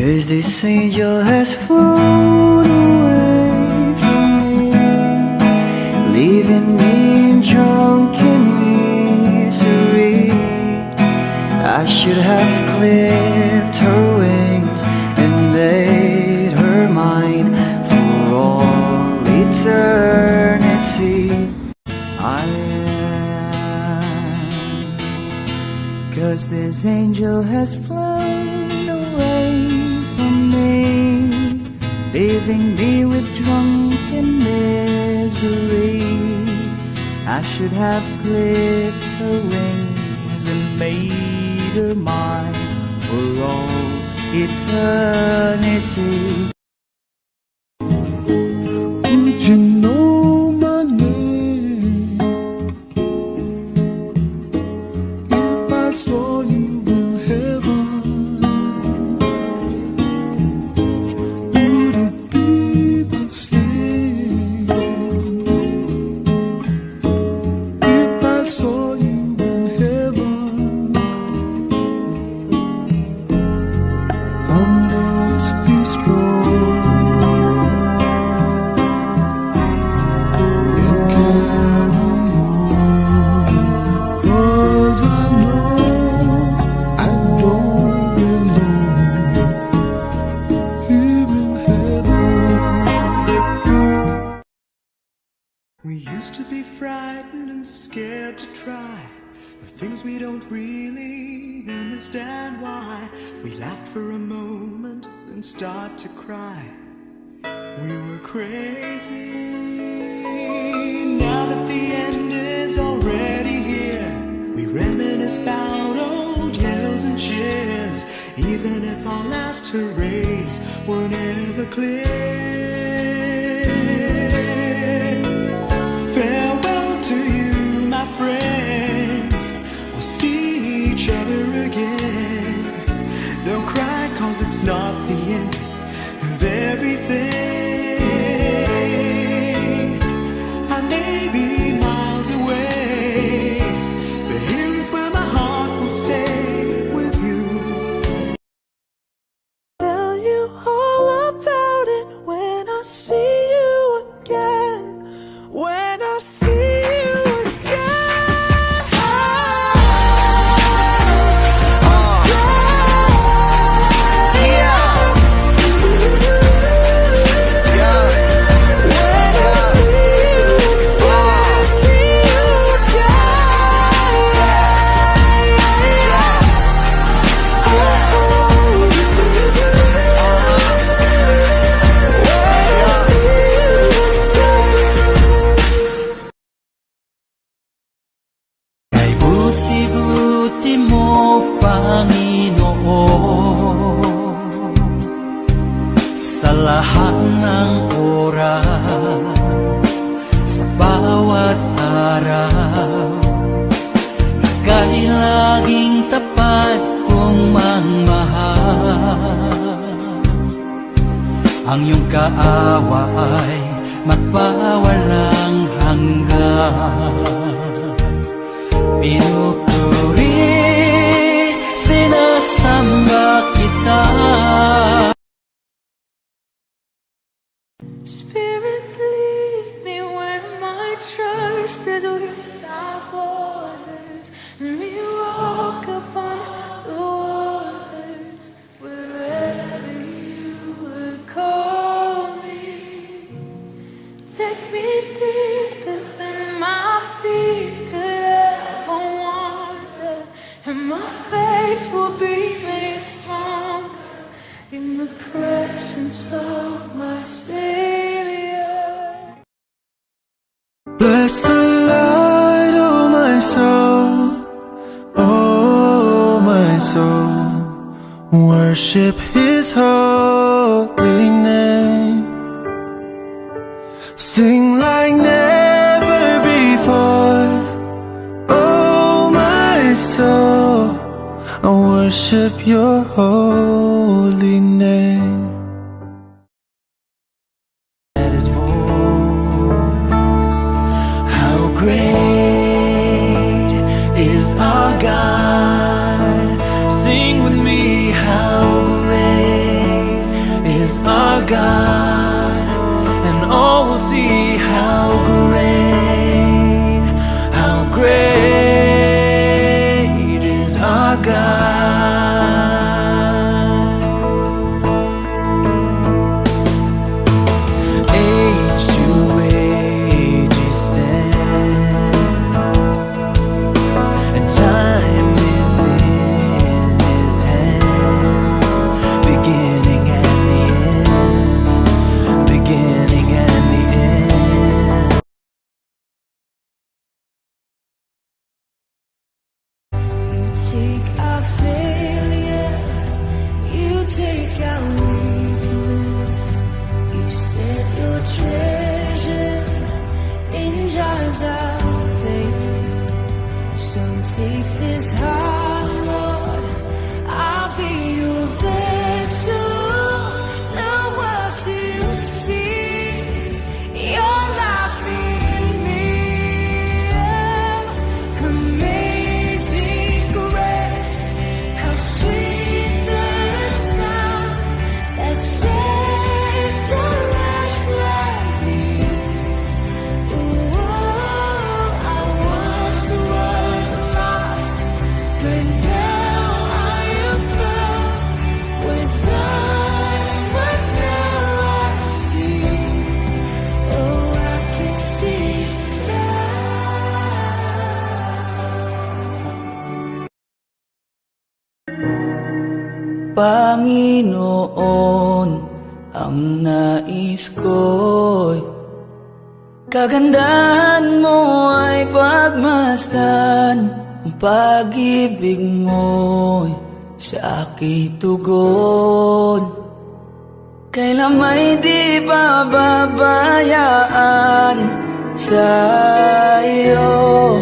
'Cause this angel has flown away from me, leaving me in drunken misery. I should have clipped her wings and made her mine for all eternity. I am, 'cause this angel has flown away from me, leaving me with drunken misery. I should have clipped her wings and made her mine for all eternity. Would you know my name if I saw you in heaven? Would it be the same if I saw you in heaven? I must be strong and carry on, 'cause I know I don't belong here in heaven. We used to be frightened and scared to try the things we don't really understand why. We laughed for a moment and start to cry. We were crazy. Now that the end is already here, we reminisce about old yells and cheers, even if our last hurrays were never clear. Farewell to you, my friends. We'll see each other again. Don't cry, 'cause it's not the end of everything. I may be miles away, but here is where my heart will stay with you. Tell you all about it when I see you again. When I see you again. Kay buti-buti mo, Panginoon, sa lahat ng oras, sa bawat araw, ika'y laging tapat kong magmahal. Ang iyong kaawa ay magpawalang hanggan. Pinupuri, sinasamba kita. Spirit, lead me where my trust is without borders. Let me walk upon the waters wherever you would call me. Take me deeper than my feet could ever wander, and my faith will be made stronger in the presence of my Savior. Bless the Lord, oh my soul, oh my soul. Worship His holy name. Sing like never before, oh my soul. I worship Your holy name. That is how great is our God. Sing with me, how great God, and all will see how great is our God. Age to age he stands, and time is in his hands, beginning and the end, beginning and the end. Take our failure, you take our weakness. You set your treasure in jars of clay. So take this heart, Lord, I'll be your vessel. The world to see your life in me. Amazing grace, how sweet the sound that saved a wretch like me. Oh, I once was lost, but now I am found. Was blind, but now I see. Oh, I can see now. Panginoon, ang nais ko'y kagandahan mo ay pagmasdan. Ang pag-ibig mo'y sa aking tugon, kailan may di pababayaan. Sa iyo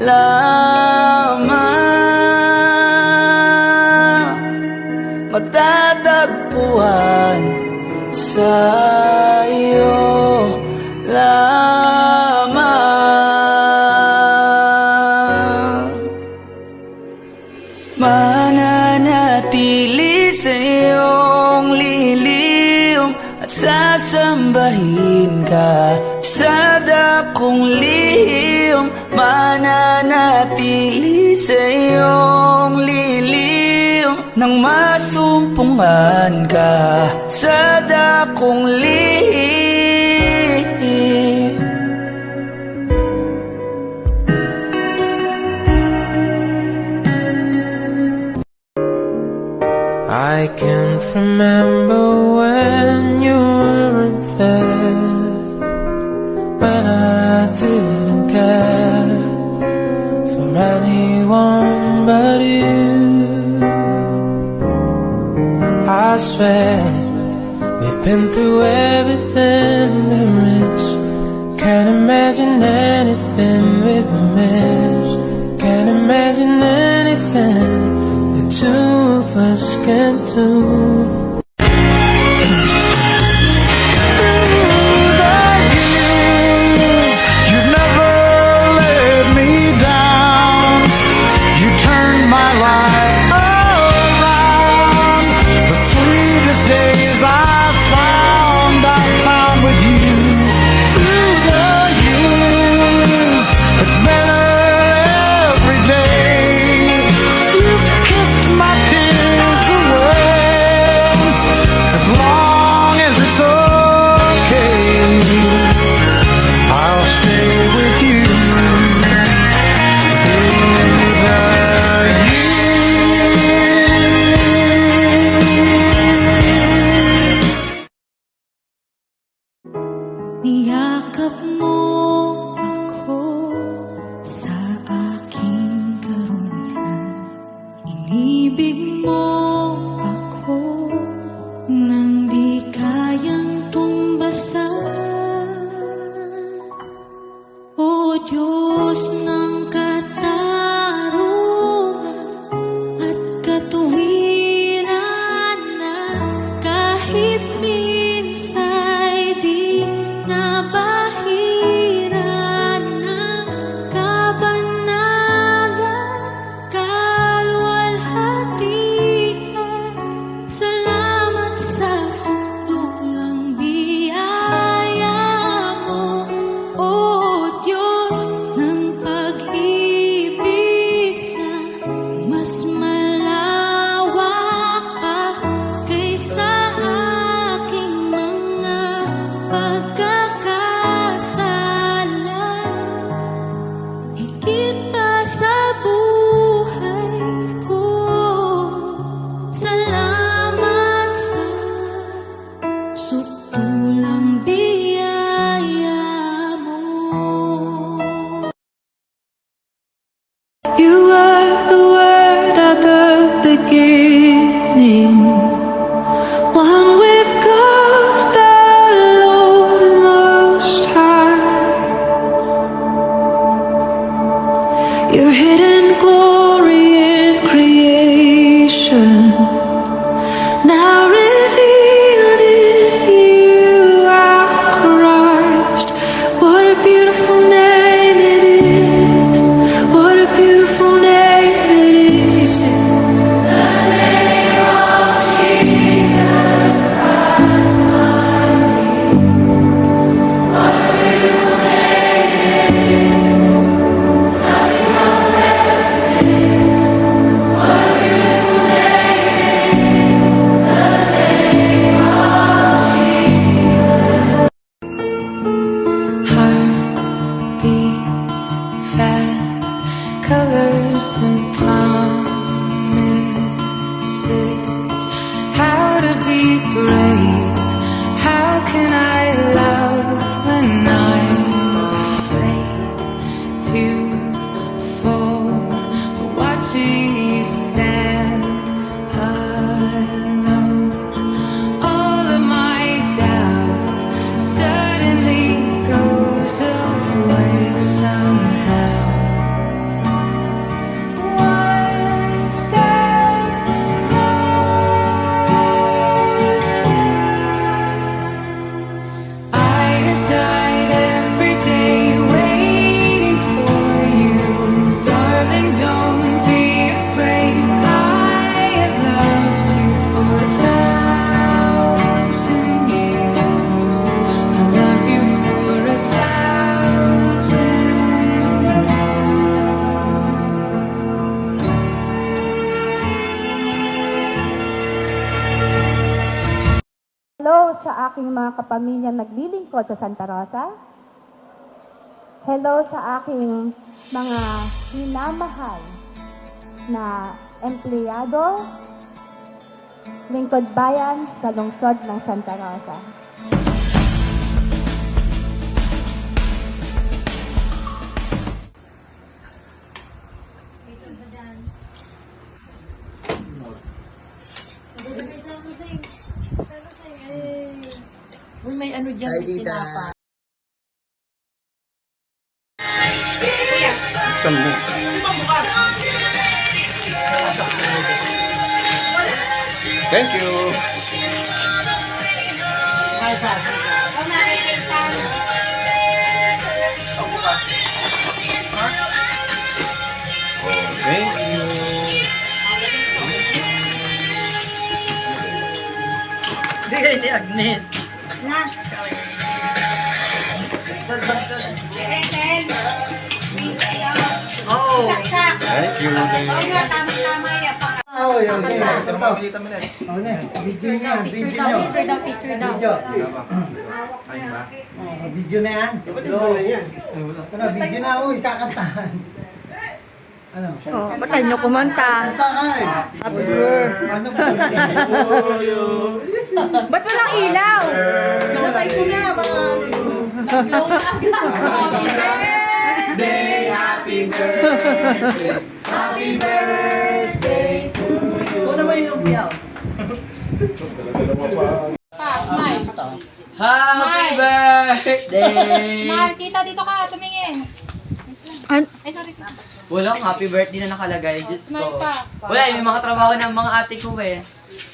lamang matatagpuan, sa iyo lamang mananatili sa iyong liliyong at sasambahin ka sa dakong lihim. Mananatili sa iyong liliyong nang masumpungan ka sa dakong lihim. I can't remember when you weren't there, when I didn't care for anyone but you. I swear we've been through everything there is. Can't imagine anything we've missed. Can't imagine anything the two of us can do. You've never let me down. You turned my life around. The sweetest days I found with you. Through the years, it's better every day. You've kissed my tears away. As long as it's okay, I'll stay with you through the Niyakap mo ako sa aking karunihan. Inibig mo ako nang di kayang tumbasan. O Diyos ng katarungan at katuwiran, na kahit minsa'y di nabahiran ng kabanalan, kaluwalhatian. Salamat sa sundulan Hello sa aking mga kapamilyang naglilingkod sa Santa Rosa. Hello sa aking mga minamahal na empleyado, lingkod bayan sa lungsod ng Santa Rosa. Uy, may ano dyan, may tinapa. Thank you. Oh, thank you. Bigay ni Agnes. Oh. Thank you. Video na yan. Ano, video na, uy, kakantahan. Ano? Oh, ba't tayo nyo kumanta? Kanta ka eh. Happy birthday. Ano ba? Ba't walang ilaw? Pinatay ko na, mga... Happy birthday to you. Ito naman yung biyaw. Happy birthday! Mahal, tita, dito ka, tumingin. An- Ay, sorry. Walang happy birthday na nakalagay, Diyos Smile ko. pa. Wala, may mga trabaho ng mga ate ko eh.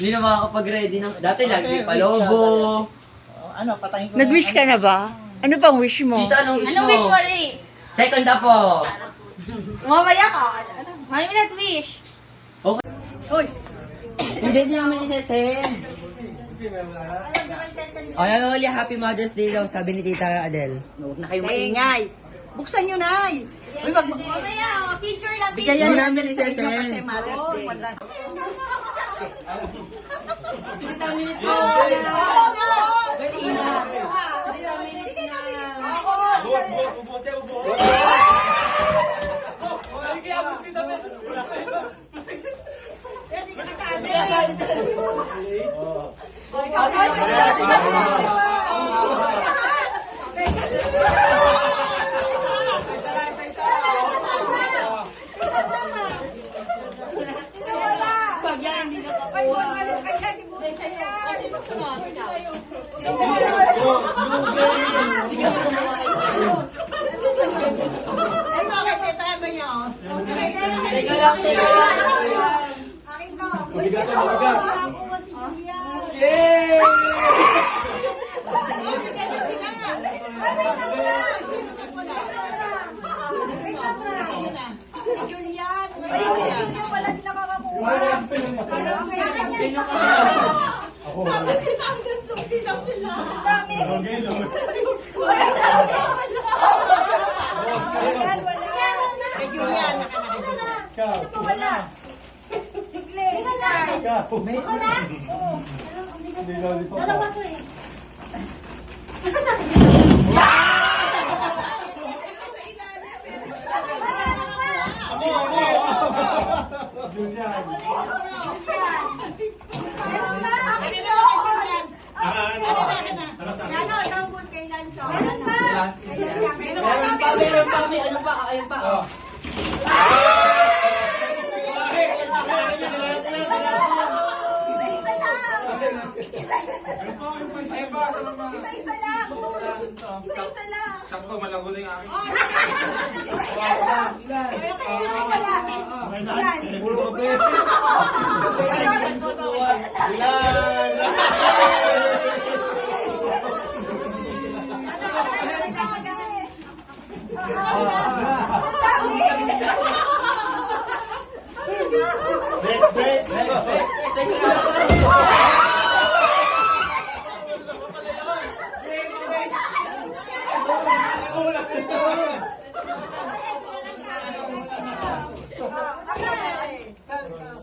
Hindi na makakapag-ready ng... Dati lagi palobo. Ano, patayin ko. Nag-wish ka na ba? Ano bang wish mo? Tita, anong wish Anong mo? wish mo, Lee? Second po. Mamaya ka. Mami, nag-wish. Hindi naman isasend. O, Loli, happy Mother's Day daw, sabi ni Tita Adele. Huwag na kayo maingay. Buksan nyo na eh. Uy, wag mo. Mamaya, picture lang. Bigayan Hindi namin namin sa inyo isasend. kasi Mother's Day.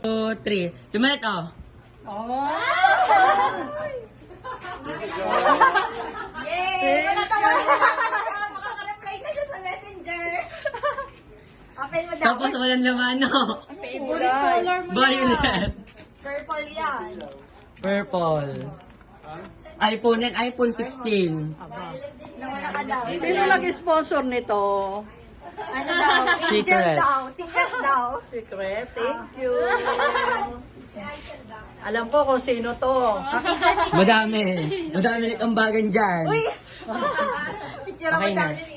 Two, three. Tumalit, oh. Tapos walang laman, no? Favorite color mo Violet. Purple yan. Purple. iPhone yan, iPhone 16. Nauna ka daw. Sino nag-sponsor nito? Ano daw? Secret. Secret daw. Secret, thank you. Alam ko kung sino to. Madami. Madami nag-ambagan dyan. Uy! Picture ako Okay na. dati.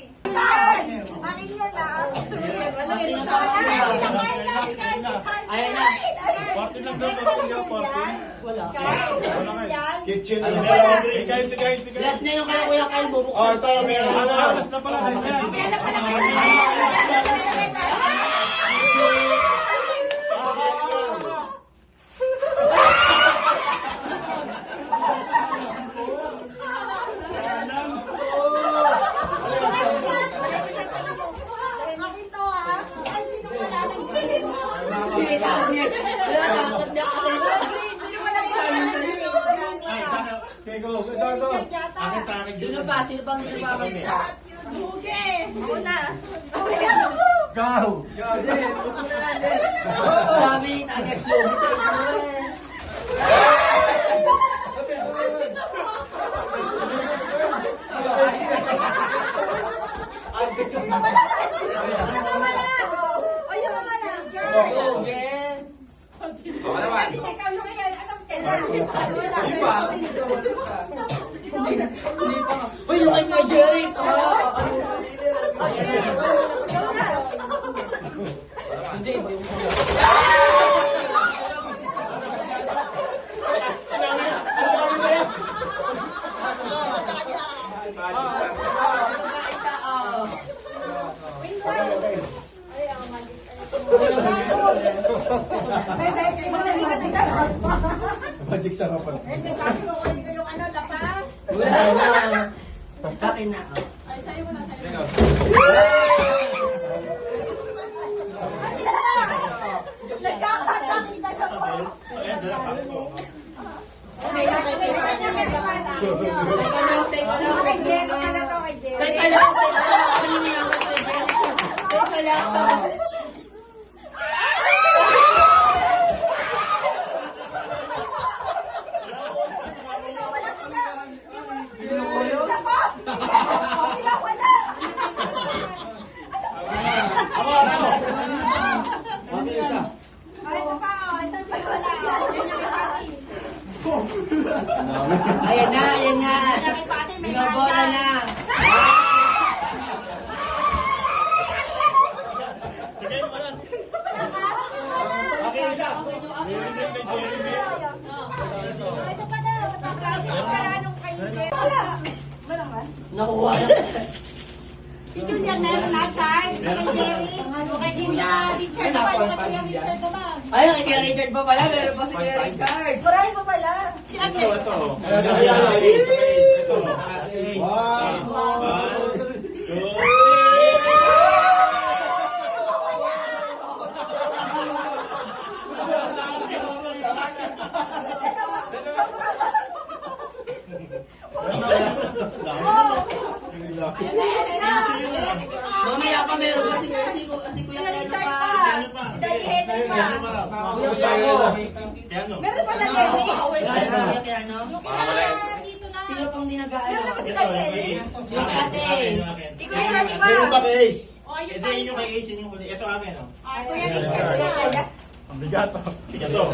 Akin yan ah. Ayan na. Kitchen. Last na yung kaya Kuya Kyle bubuksan. Oh, ito, meron ka na. Akin to ah. Ay, sino wala nang green? Sino wala nang green? Sino pa? Sino pang hindi pa basta? Ako na. Go! Sabi ni Tagas Lugi sa inyo. Ayun ka na. Uy, yung kay Kuya Jerry. Hindi, iba yung Magic sarapan. wala na. Sa akin na. Nagkakasakit na ako. Teka lang. Kay Jerry ka na to, kay Jerry. Teka lang. Kanina ako kay Jerry. Teka lang. Ayan na, ayan na. Binabola na. Nakuha na. Si Julian meron na, Charles. Kay Jerry. Kay Kuya Richard pa. Kay Kuya Richard naman. Ay, ang Kuya Richard pa pala. Meron pa si Kuya Richard. Marami pa pala. Mamaya pa meron pa si Kuya Richard pa. Si Daddy Heather pa. Meron pa na Jerry. Dito na. Sino pang dinagaan? Meron pa si Daddy Heather. Yung ate. Ikaw yung Rami ba? Meron pa kay Ace. Oh, yun Ito pa. yun yung kay Ace. Ito akin, oh. Ay, Kuya Richard. Ang bigat, oh. Bigat, oh.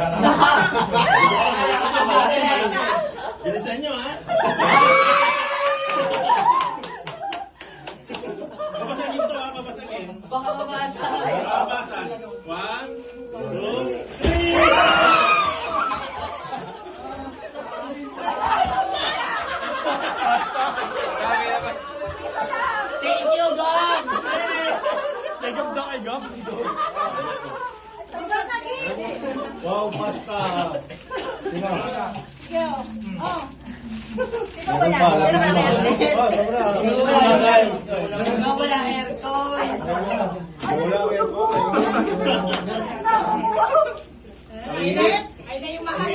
Bilisan nyo, ha? Babasagin to, ha? Babasagin. Baka mabasa. Babasag. 1, 2, 3. Thank you, God! Wow, basta. Sino? Ikaw wala. Wala aircon. Ay na yung mahal.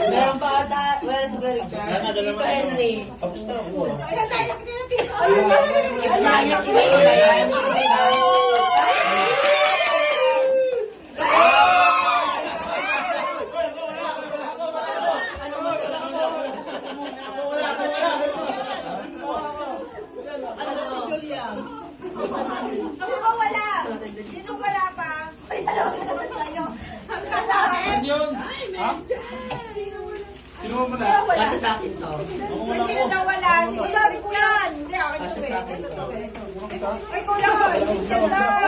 Meron pa ata. Wala si Kuya Richard. Tito Henry. Tapos na ako. Ay, natayak din ang tito. Iba yan. Sabi mo wala. Sino wala pa? Ay, dalawa ka naman sa'yo. Sabi ka sa akin. Ano yun? Ha? Sino mo muna? Kasi sa akin to. Sino na wala? Sino sabi ko yan? Hindi, akin to eh. Ito to eh. Ay, ko lang. Yan lang.